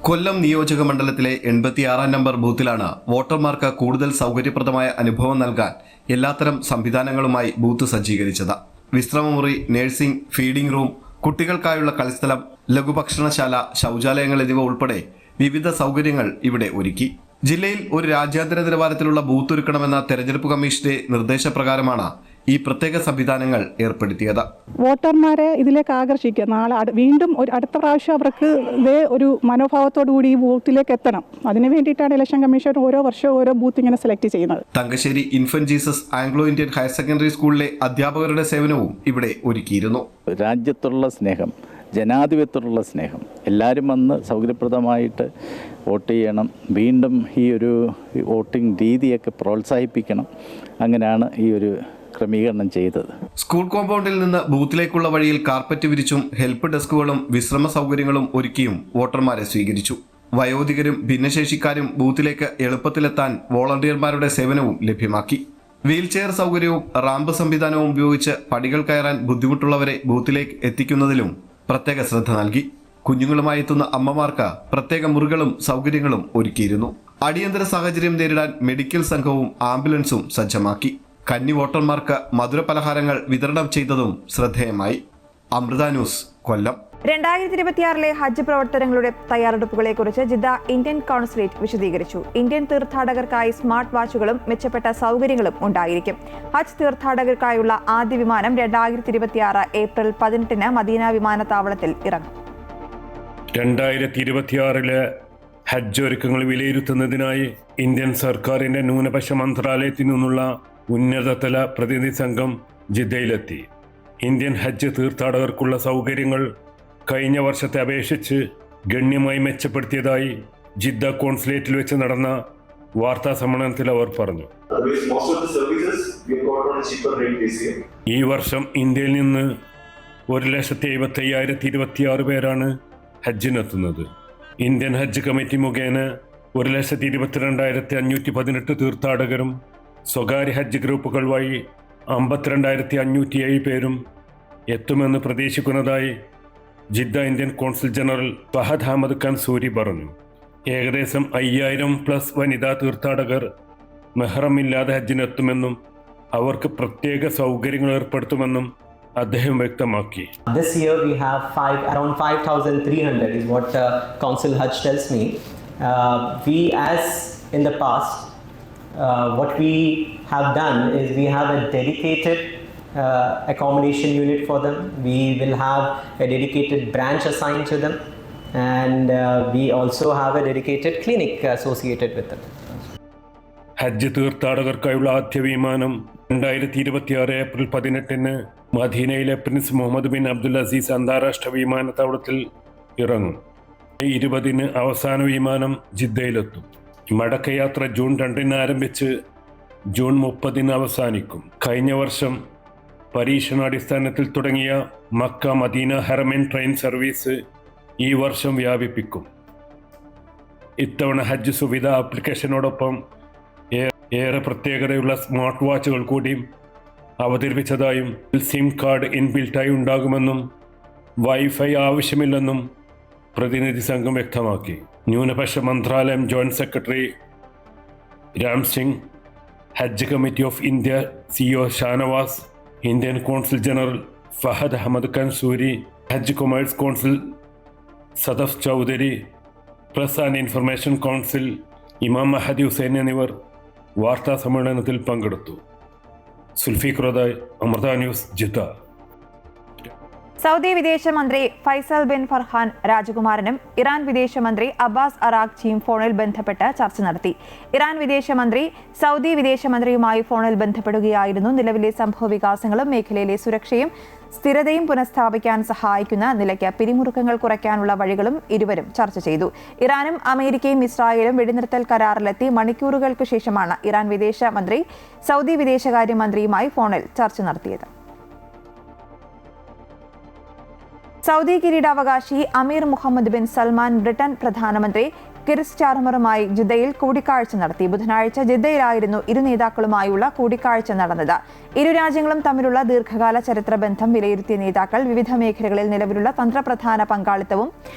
കൊല്ലം നിയോജക മണ്ഡലത്തിലെ 86-ാം നമ്പർ ബൂത്തിലാണ് വോട്ടർമാർക്ക് കൂടുതൽ സൗകര്യപ്രദമായ അനുഭവം നൽകാൻ എല്ലാത്തരം സംവിധാനങ്ങളുമായി ബൂത്ത് സജ്ജീകരിച്ചത്. വിശ്രമമുറി, നഴ്സിംഗ്, ഫീഡിംഗ് റൂം, കുട്ടികൾക്കായുള്ള കളിസ്ഥലം, ലഘുഭക്ഷണശാല, ശൗചാലയങ്ങൾ എന്നിവ ഉൾപ്പെടെ വിവിധ സൗകര്യങ്ങൾ ഇവിടെ ഒരുക്കി. ജില്ലയിൽ ഒരു രാജ്യാന്തര നിലവാരത്തിലുള്ള ബൂത്ത് ഒരുക്കണമെന്ന തെരഞ്ഞെടുപ്പ് കമ്മീഷന്റെ നിർദ്ദേശപ്രകാരമാണ് ഈ പ്രത്യേക സംവിധാനങ്ങൾ ഏർപ്പെടുത്തിയത്. വോട്ടർമാരെ ഇതിലേക്ക് ആകർഷിക്കുക, നാളെ വീണ്ടും അടുത്ത പ്രാവശ്യം അവർക്ക് ഇതേ ഒരു മനോഭാവത്തോടു കൂടി ഈ ബൂത്തിലേക്ക് എത്തണം. അതിനു വേണ്ടിയിട്ടാണ് ഇലക്ഷൻ കമ്മീഷൻ ഓരോ വർഷവും ഓരോ ബൂത്ത് ഇങ്ങനെ സെലക്ട് ചെയ്യുന്നത്. Thangassery infant Jesus Anglo Indian higher secondary സ്കൂളിലെ അധ്യാപകരുടെ സേവനവും ഇവിടെ ഒരുക്കിയിരുന്നു. രാജ്യത്തുള്ള സ്നേഹം, ജനാധിപത്യത്തിലുള്ള സ്നേഹം, എല്ലാവരും വന്ന് സൗകര്യപ്രദമായിട്ട് വോട്ട് ചെയ്യണം, വീണ്ടും ഈ ഒരു വോട്ടിംഗ് രീതിയൊക്കെ പ്രോത്സാഹിപ്പിക്കണം. അങ്ങനെയാണ് ഈ ഒരു ക്രമീകരണം ചെയ്തത്. സ്കൂൾ കോമ്പൗണ്ടിൽ നിന്ന് ബൂത്തിലേക്കുള്ള വഴിയിൽ കാർപ്പറ്റ് വിരിച്ചും ഹെൽപ്പ് ഡെസ്കുകളും വിശ്രമ സൗകര്യങ്ങളും ഒരുക്കിയും വോട്ടർമാരെ സ്വീകരിച്ചു. വയോധികരും ഭിന്നശേഷിക്കാരും ബൂത്തിലേക്ക് എളുപ്പത്തിലെത്താൻ വോളണ്ടിയർമാരുടെ സേവനവും ലഭ്യമാക്കി. വീൽചെയർ സൗകര്യവും റാമ്പ് സംവിധാനവും ഉപയോഗിച്ച് പടികൾ കയറാൻ ബുദ്ധിമുട്ടുള്ളവരെ ബൂത്തിലേക്ക് എത്തിക്കുന്നതിലും പ്രത്യേക ശ്രദ്ധ നൽകി. കുഞ്ഞുങ്ങളുമായി എത്തുന്ന അമ്മമാർക്ക് പ്രത്യേക മുറികളും സൗകര്യങ്ങളും ഒരുക്കിയിരുന്നു. അടിയന്തര സാഹചര്യം നേരിടാൻ മെഡിക്കൽ സംഘവും ആംബുലൻസും സജ്ജമാക്കി. കന്നി വോട്ടർമാർക്ക് മധുരപലഹാരങ്ങൾ വിതരണം ചെയ്തതും ശ്രദ്ധേയമായി. അമൃത ന്യൂസ്, കൊല്ലം. 2026 ഹജ്ജ് പ്രവർത്തനങ്ങളുടെ തയ്യാറെടുപ്പുകളെക്കുറിച്ച് ജിദ്ദ ഇന്ത്യൻ കോൺസുലേറ്റ് വിശദീകരിച്ചു. ഇന്ത്യൻ തീർത്ഥാടകർക്കായി സ്മാർട്ട് വാച്ചുകളും മെച്ചപ്പെട്ട സൗകര്യങ്ങളും ഉണ്ടായിരിക്കും. ഹജ്ജ് തീർത്ഥാടകർക്കായുള്ള ആദ്യ വിമാനം 2026 ഏപ്രിൽ 18 മദീന വിമാനത്താവളത്തിൽ ഇറങ്ങും. 2026 ഹജ്ജ് ഒരുക്കങ്ങൾ വിലയിരുത്തുന്നതിനായി ഇന്ത്യൻ സർക്കാരിന്റെ ന്യൂനപക്ഷ മന്ത്രാലയത്തിൽ നിന്നുള്ള ഉന്നതതല പ്രതിനിധി സംഘം ജിദ്ദയിലെത്തി. ഇന്ത്യൻ ഹജ്ജ് തീർത്ഥാടകർക്കുള്ള സൗകര്യങ്ങൾ കഴിഞ്ഞ വർഷത്തെ അപേക്ഷിച്ച് ഗണ്യമായി മെച്ചപ്പെടുത്തിയതായി ജിദ്ദ കോൺസുലേറ്റിൽ വെച്ച് നടന്ന വാർത്താ സമ്മേളനത്തിൽ അവർ പറഞ്ഞു. ഈ വർഷം ഇന്ത്യയിൽ നിന്ന് 1,75,026 പേരാണ് ഹജ്ജിനെത്തുന്നത്. ഇന്ത്യൻ ഹജ്ജ് കമ്മിറ്റി മുഖേന 1,22,518 തീർത്ഥാടകരും സ്വകാര്യ ഹജ്ജ് ഗ്രൂപ്പുകൾ വഴി 52,507 പേരും എത്തുമെന്ന് പ്രതീക്ഷിക്കുന്നതായി Jeddah Indian consul general Fahad Ahmed Khan Suri പറഞ്ഞു. ഏകദേശം 5000+ വനിതാ തീർത്ഥാടകർ മെഹ്റമില്ലാതെ ഹജ്ജിനെത്തുമെന്നും അവർക്ക് പ്രത്യേക സൗകര്യങ്ങൾ ഏർപ്പെടുത്തുമെന്നും അദ്ദേഹം വ്യക്തമാക്കി. This year we have around 5,300 is what Council Hajj tells me. We, as in the past, what we have done is we have a dedicated accommodation unit for them. We will have a dedicated branch assigned to them, and we also have a dedicated clinic associated with them. ഹജ്ജ് തീർത്ഥാടകർക്കായുള്ള ആദ്യ വിമാനം 2026 ഏപ്രിൽ 18 മദീനയിലെ prince Mohammed bin Abdul Aziz അന്താരാഷ്ട്ര വിമാനത്താവളത്തിൽ ഇറങ്ങും. 20 അവസാന വിമാനം ജിദ്ദയിലെത്തും. മടക്കയാത്ര ജൂൺ 2 ആരംഭിച്ച് ജൂൺ 30 അവസാനിക്കും. കഴിഞ്ഞ വർഷം പരീക്ഷണാടിസ്ഥാനത്തിൽ തുടങ്ങിയ Mecca Medina Haramain train service ഈ വർഷം വ്യാപിപ്പിക്കും. ഇത്തവണ ഹജ്ജ് സുവിധ ആപ്ലിക്കേഷനോടൊപ്പം ഏറെ പ്രത്യേകതയുള്ള സ്മാർട്ട് വാച്ചുകൾ കൂടി അവതരിപ്പിച്ചതായും സിം കാർഡ് ഇൻബിൽട്ടായി ഉണ്ടാകുമെന്നും വൈഫൈ ആവശ്യമില്ലെന്നും പ്രതിനിധി സംഘം വ്യക്തമാക്കി. ന്യൂനപക്ഷ മന്ത്രാലയം joint secretary Ram Singh, Hajj Committee of India CEO Shanavas, Indian consul general Fahad Ahmed Khan Suri, ഹജ്ജ് commerce council Sadaf Chaudhary, press and information council Imam Mahdi Hussain എന്നിവർ വാർത്താ സമ്മേളനത്തിൽ പങ്കെടുത്തു. Zulfiqar Rodai, Amrita News, Jeddah. Saudi വിദേശമന്ത്രി ഫൈസൽ ബിൻ ഫർഹാൻ രാജകുമാരനും ഇറാൻ വിദേശമന്ത്രി അബ്ബാസ് അറാഖ്ചിയും ഫോണിൽ ബന്ധപ്പെട്ട് ചർച്ച നടത്തി. ഇറാൻ വിദേശമന്ത്രി സൗദി വിദേശമന്ത്രിയുമായി ഫോണിൽ ബന്ധപ്പെടുകയായിരുന്നു. നിലവിലെ സംഭവവികാസങ്ങളും മേഖലയിലെ സുരക്ഷയും സ്ഥിരതയും പുനഃസ്ഥാപിക്കാൻ സഹായിക്കുന്ന നിലയ്ക്ക് പിരിമുറുക്കങ്ങൾ കുറയ്ക്കാനുള്ള വഴികളും ഇരുവരും ചർച്ച ചെയ്തു. ഇറാനും അമേരിക്കയും ഇസ്രായേലും വെടിനിർത്തൽ കരാറിലെത്തി മണിക്കൂറുകൾക്ക് ശേഷമാണ് ഇറാൻ വിദേശമന്ത്രി സൗദി വിദേശകാര്യമന്ത്രിയുമായി ഫോണിൽ ചർച്ച നടത്തിയത്. സൗദി കിരീടാവകാശി അമീർ മുഹമ്മദ് ബിൻ സൽമാൻ ബ്രിട്ടൻ പ്രധാനമന്ത്രി കിർ സ്റ്റാർമറുമായി ജിദ്ദയിൽ കൂടിക്കാഴ്ച നടത്തി. ബുധനാഴ്ച ജിദ്ദയിലായിരുന്നു ഇരു നേതാക്കളുമായുള്ള കൂടിക്കാഴ്ച നടന്നത്. ഇരു രാജ്യങ്ങളും തമ്മിലുള്ള ദീർഘകാല ചരിത്ര ബന്ധം വിലയിരുത്തിയ നേതാക്കൾ വിവിധ മേഖലകളിൽ നിലവിലുള്ള തന്ത്രപ്രധാന പങ്കാളിത്തവും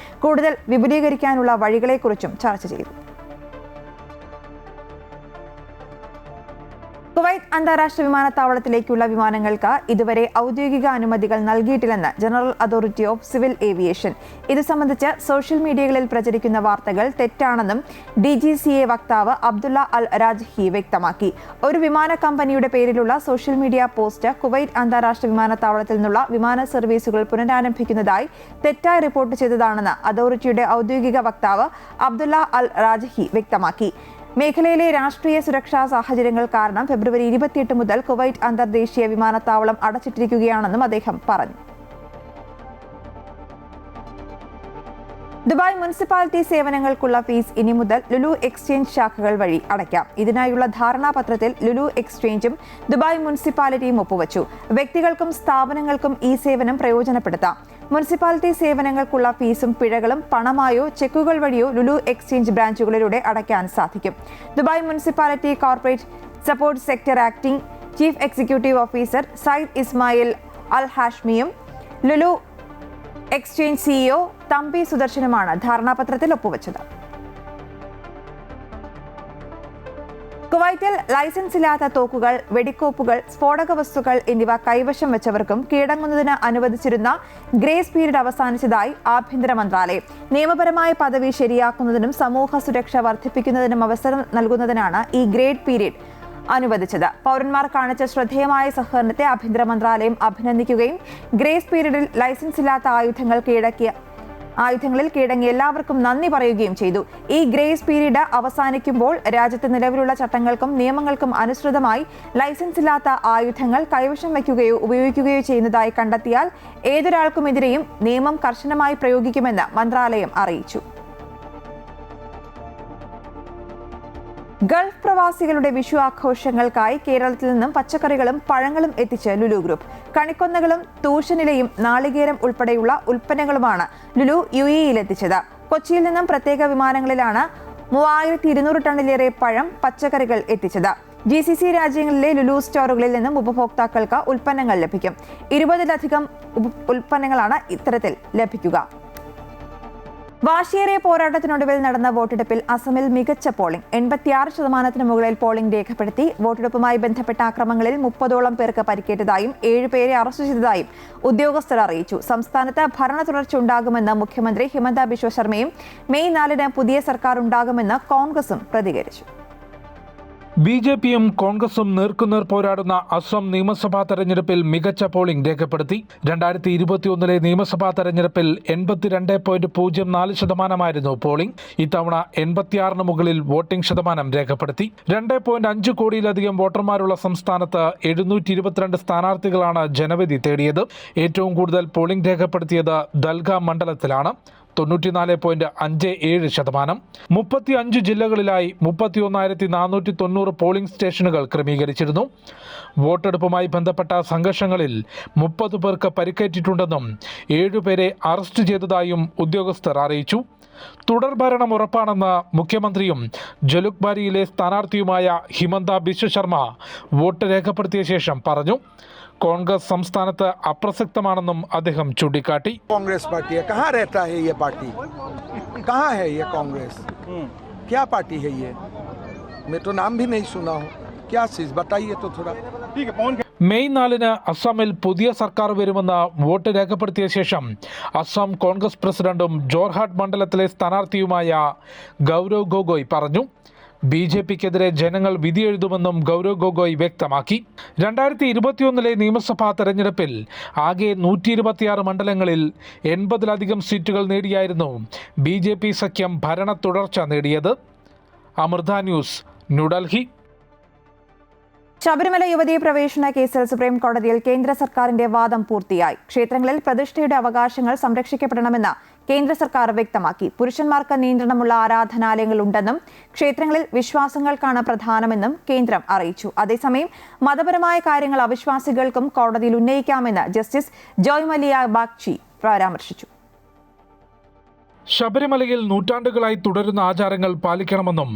കൂടുതൽ വിപുലീകരിക്കാനുള്ള വഴികളെക്കുറിച്ചും ചർച്ച ചെയ്തു. കുവൈറ്റ് അന്താരാഷ്ട്ര വിമാനത്താവളത്തിലേക്കുള്ള വിമാനങ്ങൾക്ക് ഇതുവരെ ഔദ്യോഗിക അനുമതികൾ നൽകിയിട്ടില്ലെന്ന് general authority of civil aviation. ഇത് സംബന്ധിച്ച് സോഷ്യൽ മീഡിയകളിൽ പ്രചരിക്കുന്ന വാർത്തകൾ തെറ്റാണെന്നും DGCA വക്താവ് അബ്ദുള്ള അൽ രാജ്ഹി വ്യക്തമാക്കി. ഒരു വിമാന കമ്പനിയുടെ പേരിലുള്ള സോഷ്യൽ മീഡിയ പോസ്റ്റ് കുവൈറ്റ് അന്താരാഷ്ട്ര വിമാനത്താവളത്തിൽ നിന്നുള്ള വിമാന സർവീസുകൾ പുനരാരംഭിക്കുന്നതായി തെറ്റായി റിപ്പോർട്ട് ചെയ്തതാണെന്ന് അതോറിറ്റിയുടെ ഔദ്യോഗിക വക്താവ് അബ്ദുള്ള അൽ രാജ്ഹി വ്യക്തമാക്കി. മേഖലയിലെ രാഷ്ട്രീയ സുരക്ഷാ സാഹചര്യങ്ങൾ കാരണം ഫെബ്രുവരി 28 മുതൽ കുവൈറ്റ് അന്തർദേശീയ വിമാനത്താവളം അടച്ചിട്ടിരിക്കുകയാണെന്നും അദ്ദേഹം പറഞ്ഞു. ദുബായ് മുനിസിപ്പാലിറ്റി സേവനങ്ങൾക്കുള്ള ഫീസ് ഇനി മുതൽ ലുലു എക്സ്ചേഞ്ച് ശാഖകൾ വഴി അടയ്ക്കാം. ഇതിനായുള്ള ധാരണാപത്രത്തിൽ ലുലു എക്സ്ചേഞ്ചും ദുബായ് മുനിസിപ്പാലിറ്റിയും ഒപ്പുവച്ചു. വ്യക്തികൾക്കും സ്ഥാപനങ്ങൾക്കും ഈ സേവനം പ്രയോജനപ്പെടുത്താം. മുനിസിപ്പാലിറ്റി സേവനങ്ങൾക്കുള്ള ഫീസും പിഴകളും പണമായോ ചെക്കുകൾ വഴിയോ ലുലു എക്സ്ചേഞ്ച് ബ്രാഞ്ചുകളിലൂടെ അടയ്ക്കാൻ സാധിക്കും. Dubai municipality corporate support sector acting chief executive officer Sayed Ismail Al ഹാഷ്മിയും ലുലു എക്സ്ചേഞ്ച് സിഇഒ തമ്പി സുദർശനുമാണ് ധാരണാപത്രത്തിൽ ഒപ്പുവച്ചത്. കുവൈറ്റിൽ ലൈസൻസ് ഇല്ലാത്ത തോക്കുകൾ, വെടിക്കോപ്പുകൾ, സ്ഫോടക വസ്തുക്കൾ എന്നിവ കൈവശം വെച്ചവർക്കും കീഴടങ്ങുന്നതിന് അനുവദിച്ചിരുന്ന ഗ്രേസ് പീരീഡ് അവസാനിച്ചതായി ആഭ്യന്തര മന്ത്രാലയം. നിയമപരമായ പദവി ശരിയാക്കുന്നതിനും സമൂഹ സുരക്ഷ വർദ്ധിപ്പിക്കുന്നതിനും അവസരം നൽകുന്നതിനാണ് ഈ ഗ്രേഡ് പീരീഡ് അനുവദിച്ചത്. പൗരന്മാർ കാണിച്ച ശ്രദ്ധേയമായ സഹകരണത്തെ ആഭ്യന്തര മന്ത്രാലയം അഭിനന്ദിക്കുകയും ഗ്രേസ് പീരീഡിൽ ലൈസൻസ് ഇല്ലാത്ത ആയുധങ്ങളിൽ കീഴടങ്ങിയ എല്ലാവർക്കും നന്ദി പറയുകയും ചെയ്തു. ഈ ഗ്രേസ് പീരീഡ് അവസാനിക്കുമ്പോൾ രാജ്യത്ത് നിലവിലുള്ള ചട്ടങ്ങൾക്കും നിയമങ്ങൾക്കും അനുസൃതമായി ലൈസൻസ് ഇല്ലാത്ത ആയുധങ്ങൾ കൈവശം വയ്ക്കുകയോ ഉപയോഗിക്കുകയോ ചെയ്യുന്നതായി കണ്ടെത്തിയാൽ ഏതൊരാൾക്കുമെതിരെയും നിയമം കർശനമായി പ്രയോഗിക്കുമെന്ന് മന്ത്രാലയം അറിയിച്ചു. ഗൾഫ് പ്രവാസികളുടെ വിഷു ആഘോഷങ്ങൾക്കായി കേരളത്തിൽ നിന്നും പച്ചക്കറികളും പഴങ്ങളും എത്തിച്ച് ലുലു ഗ്രൂപ്പ്. കണിക്കൊന്നകളും തൂഷനിലയും നാളികേരം ഉൾപ്പെടെയുള്ള ഉൽപ്പന്നങ്ങളുമാണ് ലുലു UAEയിൽ എത്തിച്ചത്. കൊച്ചിയിൽ നിന്നും പ്രത്യേക വിമാനങ്ങളിലാണ് 3200 ടണ്ണിലേറെ പഴം, പച്ചക്കറികൾ എത്തിച്ചത്. GCC രാജ്യങ്ങളിലെ ലുലു സ്റ്റോറുകളിൽ നിന്നും ഉപഭോക്താക്കൾക്ക് ഉൽപ്പന്നങ്ങൾ ലഭിക്കും. 20-ലധികം ഉൽപ്പന്നങ്ങളാണ് ഇത്തരത്തിൽ ലഭിക്കുക. വാശിയേറിയ പോരാട്ടത്തിനൊടുവിൽ നടന്ന വോട്ടെടുപ്പിൽ അസമിൽ മികച്ച പോളിംഗ്. 86% മുകളിൽ പോളിംഗ് രേഖപ്പെടുത്തി. വോട്ടെടുപ്പുമായി ബന്ധപ്പെട്ട അക്രമങ്ങളിൽ 30ഓളം പേർക്ക് പരിക്കേറ്റതായും 7 പേരെ അറസ്റ്റ് ചെയ്തതായും ഉദ്യോഗസ്ഥർ അറിയിച്ചു. സംസ്ഥാനത്ത് ഭരണ തുടർച്ച ഉണ്ടാകുമെന്ന് മുഖ്യമന്ത്രി ഹിമന്ത ബിശ്വ ശർമ്മയും മെയ് 4-ന് പുതിയ സർക്കാർ ഉണ്ടാകുമെന്ന് കോൺഗ്രസും പ്രതികരിച്ചു. BJPയും കോൺഗ്രസും നേർക്കുനേർ പോരാടുന്ന അസം നിയമസഭാ തെരഞ്ഞെടുപ്പിൽ മികച്ച പോളിംഗ് രേഖപ്പെടുത്തി. 2021 നിയമസഭാ തെരഞ്ഞെടുപ്പിൽ 82.04% പോളിംഗ്. ഇത്തവണ 86 മുകളിൽ വോട്ടിംഗ് ശതമാനം രേഖപ്പെടുത്തി. 2.5 കോടിയിലധികം വോട്ടർമാരുള്ള സംസ്ഥാനത്ത് 722 സ്ഥാനാർത്ഥികളാണ് ജനവിധി തേടിയത്. ഏറ്റവും കൂടുതൽ പോളിംഗ് രേഖപ്പെടുത്തിയത് ദൽഗാം മണ്ഡലത്തിലാണ്. 94.57%. 35 ജില്ലകളിലായി 31,490 പോളിംഗ് സ്റ്റേഷനുകൾ ക്രമീകരിച്ചിരുന്നു. വോട്ടെടുപ്പുമായി ബന്ധപ്പെട്ട സംഘർഷങ്ങളിൽ 30 പേർക്ക് പരിക്കേറ്റിട്ടുണ്ടെന്നും 7 പേരെ അറസ്റ്റ് ചെയ്തതായും ഉദ്യോഗസ്ഥർ അറിയിച്ചു. തുടർഭരണം ഉറപ്പാണെന്ന് മുഖ്യമന്ത്രിയും ജലുക്ബാരിയിലെ സ്ഥാനാർത്ഥിയുമായ ഹിമന്ത ബിശ്വ ശർമ്മ വോട്ട് രേഖപ്പെടുത്തിയ ശേഷം പറഞ്ഞു. കോൺഗ്രസ് സംസ്ഥാനത്ത് അപ്രസക്തമാണെന്നും അദ്ദേഹം ചൂണ്ടിക്കാട്ടി. कांग्रेस पार्टी है, कहाँ रहता है ये पार्टी, कहाँ है ये कांग्रेस, क्या पार्टी है ये, मैं तो नाम भी नहीं सुना हूँ, क्या चीज बताइए तो थोड़ा. മെയ് 4-ന് അസമിൽ പുതിയ സർക്കാർ വരുമെന്ന് വോട്ട് രേഖപ്പെടുത്തിയ ശേഷം അസം കോൺഗ്രസ് പ്രസിഡന്റും ജോർഹാട്ട് മണ്ഡലത്തിലെ സ്ഥാനാർത്ഥിയുമായ ഗൗരവ് ഗൊഗോയ് പറഞ്ഞു. BJPക്കെതിരെ ജനങ്ങൾ വിധിയെഴുതുമെന്നും ഗൗരവ് ഗൊഗോയ് വ്യക്തമാക്കി. 2021 നിയമസഭാ തെരഞ്ഞെടുപ്പിൽ ആകെ 126 മണ്ഡലങ്ങളിൽ 80-ലധികം സീറ്റുകൾ നേടിയായിരുന്നു BJP സഖ്യം ഭരണ തുടർച്ച നേടിയത്. അമൃത ന്യൂസ്, ന്യൂഡൽഹി. ശബരിമല യുവതീ പ്രവേശന കേസിൽ സുപ്രീം കോടതിയിൽ കേന്ദ്ര സർക്കാരിന്റെ വാദം പൂർത്തിയായി. ക്ഷേത്രങ്ങളിൽ പ്രതിഷ്ഠയുടെ അവകാശങ്ങൾ സംരക്ഷിക്കപ്പെടണമെന്ന് കേന്ദ്ര സർക്കാർ വ്യക്തമാക്കി. പുരുഷന്മാർക്ക് നിയന്ത്രണമുള്ള ആരാധനാലയങ്ങൾ ഉണ്ടെന്നും ക്ഷേത്രങ്ങളിൽ വിശ്വാസങ്ങൾക്കാണ് പ്രധാനമെന്നും കേന്ദ്രം അറിയിച്ചു. അതേസമയം മതപരമായ കാര്യങ്ങൾ അവിശ്വാസികൾക്കും കോടതിയിൽ ഉന്നയിക്കാമെന്ന് ജസ്റ്റിസ് ജോയ് മല്യ ബാഗ്ചി പരാമർശിച്ചു. ശബരിമലയിൽ നൂറ്റാണ്ടുകളായി തുടരുന്ന ആചാരങ്ങൾ പാലിക്കണമെന്നും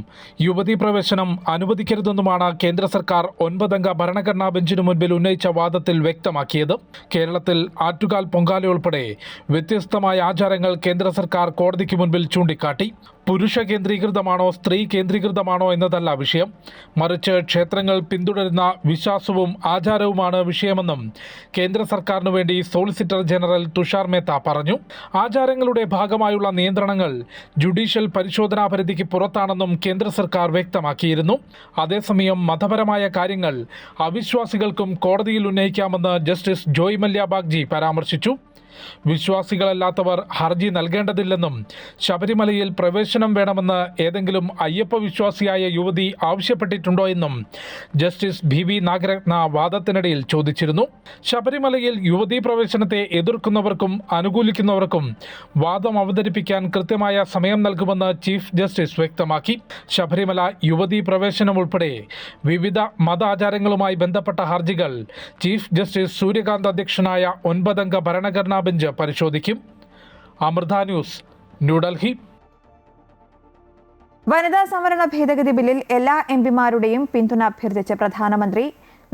യുവതീ പ്രവേശനം അനുവദിക്കരുതെന്നുമാണ് കേന്ദ്ര സർക്കാർ 9-അംഗ ഭരണഘടനാ ബെഞ്ചിനു മുൻപിൽ ഉന്നയിച്ച വാദത്തിൽ വ്യക്തമാക്കിയത്. കേരളത്തിൽ ആറ്റുകാൽ പൊങ്കാല ഉൾപ്പെടെ വ്യത്യസ്തമായ ആചാരങ്ങൾ കേന്ദ്ര സർക്കാർ കോടതിക്ക് മുൻപിൽ ചൂണ്ടിക്കാട്ടി. പുരുഷ കേന്ദ്രീകൃതമാണോ സ്ത്രീ കേന്ദ്രീകൃതമാണോ എന്നതല്ല വിഷയം, മറിച്ച് ക്ഷേത്രങ്ങൾ പിന്തുടരുന്ന വിശ്വാസവും ആചാരവുമാണ് വിഷയമെന്നും കേന്ദ്ര സർക്കാരിനു വേണ്ടി സോളിസിറ്റർ ജനറൽ തുഷാർ മേത്ത പറഞ്ഞു. ആചാരങ്ങളുടെ ഭാഗമായുള്ള നിയന്ത്രണങ്ങൾ ജുഡീഷ്യൽ പരിശോധനാ പരിധിക്ക് പുറത്താണെന്നും കേന്ദ്ര സർക്കാർ വ്യക്തമാക്കിയിരുന്നു. അതേസമയം മതപരമായ കാര്യങ്ങൾ അവിശ്വാസികൾക്കും കോടതിയിൽ ഉന്നയിക്കാമെന്ന് ജസ്റ്റിസ് ജോയ് മല്യ ബാഗ്ചി പരാമർശിച്ചു. വിശ്വാസികളല്ലാത്തവർ ഹർജി നൽകേണ്ടതില്ലെന്നും ശബരിമലയിൽ പ്രവേശനം വേണമെന്ന് ഏതെങ്കിലും അയ്യപ്പ വിശ്വാസിയായ യുവതി ആവശ്യപ്പെട്ടിട്ടുണ്ടോ എന്നും ജസ്റ്റിസ് BV നാഗരത്ന വാദത്തിനിടയിൽ ചോദിച്ചിരുന്നു. ശബരിമലയിൽ യുവതീ പ്രവേശനത്തെ എതിർക്കുന്നവർക്കും അനുകൂലിക്കുന്നവർക്കും വാദം അവതരിപ്പിക്കാൻ കൃത്യമായ സമയം നൽകുമെന്ന് ചീഫ് ജസ്റ്റിസ് വ്യക്തമാക്കി. ശബരിമല യുവതീ പ്രവേശനം ഉൾപ്പെടെ വിവിധ മതാചാരങ്ങളുമായി ബന്ധപ്പെട്ട ഹർജികൾ ചീഫ് ജസ്റ്റിസ് സൂര്യകാന്ത് അധ്യക്ഷനായ 9-അംഗ ഭരണഘടനാ ബെഞ്ച് പരിശോധിക്കും. അമൃത ന്യൂസ്, ന്യൂഡൽഹി. വനിതാ സംവരണ ഭേദഗതി ബില്ലിൽ എല്ലാ MPമാരുടെയും പിന്തുണ അഭ്യർത്ഥിച്ച് പ്രധാനമന്ത്രി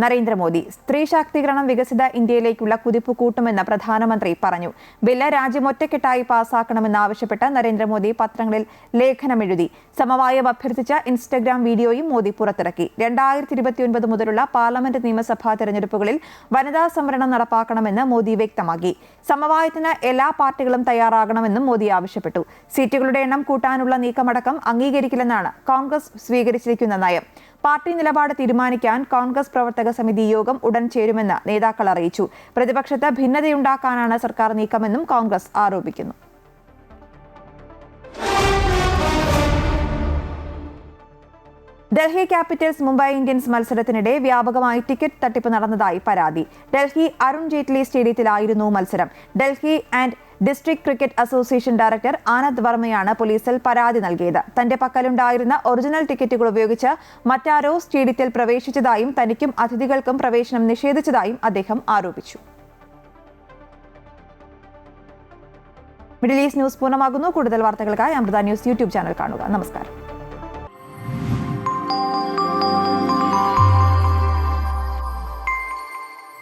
നരേന്ദ്രമോദി. സ്ത്രീ ശാക്തീകരണം വികസിത ഇന്ത്യയിലേക്കുള്ള കുതിപ്പ് കൂട്ടുമെന്ന് പ്രധാനമന്ത്രി പറഞ്ഞു. ബില്ല് രാജ്യം ഒറ്റക്കെട്ടായി പാസാക്കണമെന്നാവശ്യപ്പെട്ട് നരേന്ദ്രമോദി പത്രങ്ങളിൽ ലേഖനമെഴുതി. സമവായം അഭ്യർത്ഥിച്ച ഇൻസ്റ്റഗ്രാം വീഡിയോയും മോദി പുറത്തിറക്കി. 2029 മുതലുള്ള പാർലമെന്റ് നിയമസഭാ തെരഞ്ഞെടുപ്പുകളിൽ വനിതാ സംവരണം നടപ്പാക്കണമെന്ന് മോദി വ്യക്തമാക്കി. സമവായത്തിന് എല്ലാ പാർട്ടികളും തയ്യാറാകണമെന്നും മോദി ആവശ്യപ്പെട്ടു. സീറ്റുകളുടെ എണ്ണം കൂട്ടാനുള്ള നീക്കമടക്കം അംഗീകരിക്കില്ലെന്നാണ് കോൺഗ്രസ് സ്വീകരിച്ചിരിക്കുന്ന നയം. പാർട്ടി നിലപാട് തീരുമാനിക്കാൻ കോൺഗ്രസ് പ്രവർത്തക സമിതി യോഗം ഉടൻ ചേരുമെന്ന് നേതാക്കൾ അറിയിച്ചു. പ്രതിപക്ഷത്ത് ഭിന്നതയുണ്ടാക്കാനാണ് സർക്കാർ നീക്കമെന്നും കോൺഗ്രസ് ആരോപിക്കുന്നു. ഡൽഹി ക്യാപിറ്റൽസ് മുംബൈ ഇന്ത്യൻസ് മത്സരത്തിനിടെ വ്യാപകമായി ടിക്കറ്റ് തട്ടിപ്പ് നടന്നതായി പരാതി. ഡൽഹി അരുൺ ജെയ്റ്റ്ലി സ്റ്റേഡിയത്തിലായിരുന്നു മത്സരം. Delhi and district cricket association director Anand വർമ്മയാണ് പോലീസിൽ പരാതി നൽകിയത്. തന്റെ പക്കലുണ്ടായിരുന്ന ഒറിജിനൽ ടിക്കറ്റുകൾ ഉപയോഗിച്ച് മറ്റാരോ സ്റ്റേഡിയത്തിൽ പ്രവേശിച്ചതായും തനിക്കും അതിഥികൾക്കും പ്രവേശനം നിഷേധിച്ചതായും അദ്ദേഹം ആരോപിച്ചു. മിഡിൽ ഈസ്റ്റ് ന്യൂസ് പൂർണ്ണമാകുന്നു. കൂടുതൽ വാർത്തകൾക്കായി അമൃത ന്യൂസ് യൂട്യൂബ് ചാനൽ കാണുക. നമസ്കാരം.